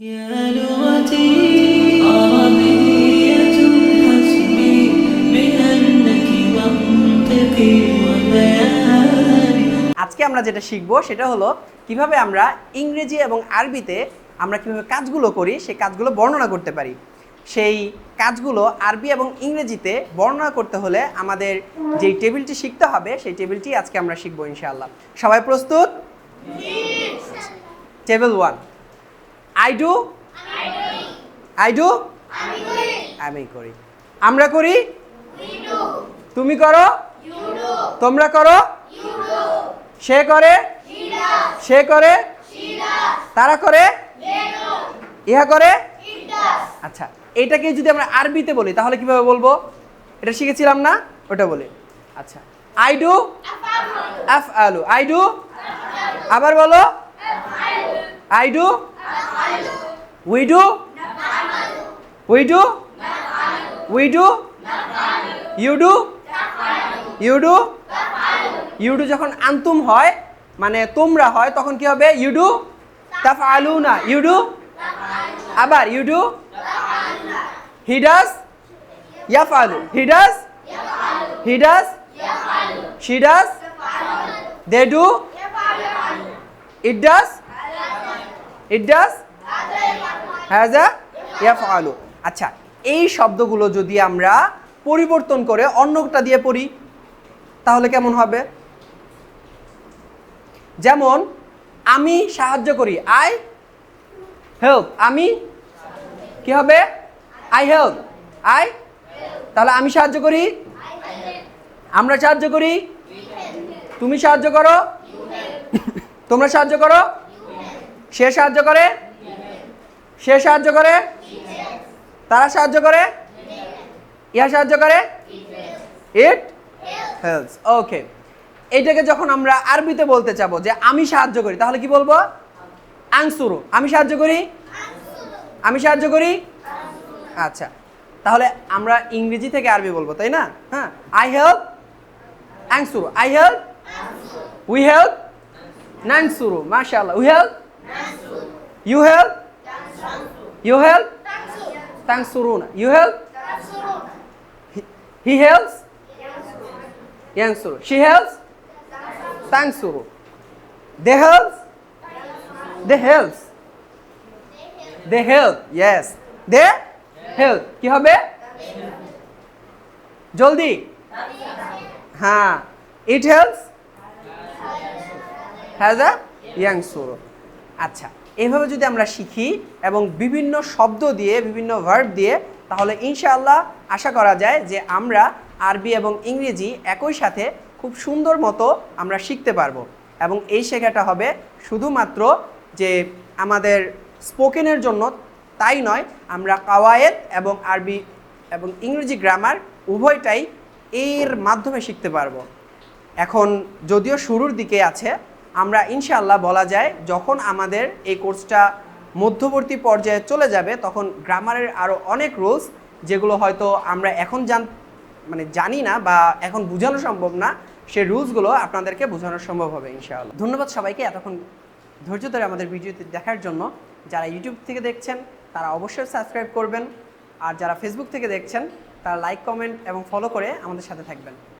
يا لغتي عربية حسبي بأنك منطقي وبياني। আজকে আমরা যেটা শিখবো সেটা হলো কিভাবে আমরা ইংরেজি এবং আরবিতে আমরা কিভাবে কাজগুলো করি সেই কাজগুলো বর্ণনা করতে পারি। সেই কাজগুলো আরবি এবং ইংরেজিতে বর্ণনা করতে হলে আমাদের যেই টেবিলটি শিখতে হবে সেই টেবিলটি আজকে আমরা শিখবো ইনশাআল্লাহ। সবাই প্রস্তুত? টেবিল 1, I do আমি করি, আমরা করি, তুমি করো, তোমরা করো, সে করে, সে করে, তারা করে, ইহা করে। আচ্ছা, এটাকে যদি আমরা আরবিতে বলি তাহলে কিভাবে বলবো? এটা শিখেছিলাম না, ওটা বলি। আচ্ছা, আই ডু আফআলু, আই ডু, আবার বলো, I do, we do, we do, we do, you do, you do. You do যখন আন্তুম হয় মানে তোমরা হয় তখন কি হবে? ইউ ডু তাফআলুনা, ইউ ডু, আবার ইউ ডু, হি ডাজ ইয়াফআলু, he does, he does, she does, they do, it does, it does, হাযা ইয়াফআলু। আচ্ছা, এই শব্দগুলো যদি আমরা পরিবর্তন করে অন্যটা দিয়ে পড়ি তাহলে কেমন হবে? যেমন আমি সাহায্য করি, আই হেল্প, আমি কি হবে? I help, I. তাহলে আমি সাহায্য করি, আমরা সাহায্য করি, তুমি সাহায্য করো, তোমরা সাহায্য করো, সে সাহায্য করে, সে সাহায্য করে, তারা সাহায্য করে, ইহা সাহায্য করে, ইট হেল্পস। ওকে, এইটাকে যখন আমরা আরবিতে বলতে চাবো যে আমি সাহায্য করি তাহলে কি বলবো? আনসুরু, আমি সাহায্য করি, আমি সাহায্য করি। আচ্ছা, তাহলে আমরা ইংরেজি থেকে আরবি বলবো, তাই না? হ্যাঁ, আই হেল্প আনসুরু, আই হেল্প, উই হেল্প নানসুরু, মাশাআল্লাহ, we help, you help, you help তানসুরুনা, you help, he helps yansuru, she helps tansuru, they helps, they helps, they help, yes, they help। কি হবে? জলদি, হ্যাঁ, it helps, হাযা ইয়ানসুরু। আচ্ছা, এইভাবে যদি আমরা শিখি এবং বিভিন্ন শব্দ দিয়ে বিভিন্ন ভার্ব দিয়ে তাহলে ইনশাআল্লাহ আশা করা যায় যে আমরা আরবি এবং ইংরেজি একই সাথে খুব সুন্দর মতো আমরা শিখতে পারবো। এবং এই শেখাটা হবে শুধুমাত্র যে আমাদের স্পোকেনের জন্য তাই নয়, আমরা কাওয়ায়েদ এবং আরবি এবং ইংরেজি গ্রামার উভয়টাই এর মাধ্যমে শিখতে পারবো। এখন যদিও শুরুর দিকে আছে, আমরা ইনশাআল্লাহ বলা যায় যখন আমাদের এই কোর্সটা মধ্যবর্তী পর্যায়ে চলে যাবে তখন গ্রামারের আরও অনেক রুলস যেগুলো হয়তো আমরা এখন জানি না বা এখন বোঝানো সম্ভব না, সেই রুলসগুলো আপনাদেরকে বোঝানো সম্ভব হবে ইনশাআল্লাহ। ধন্যবাদ সবাইকে এতক্ষণ ধৈর্য ধরে আমাদের ভিডিওটি দেখার জন্য। যারা ইউটিউব থেকে দেখছেন তারা অবশ্যই সাবস্ক্রাইব করবেন, আর যারা ফেসবুক থেকে দেখছেন তারা লাইক, কমেন্ট এবং ফলো করে আমাদের সাথে থাকবেন।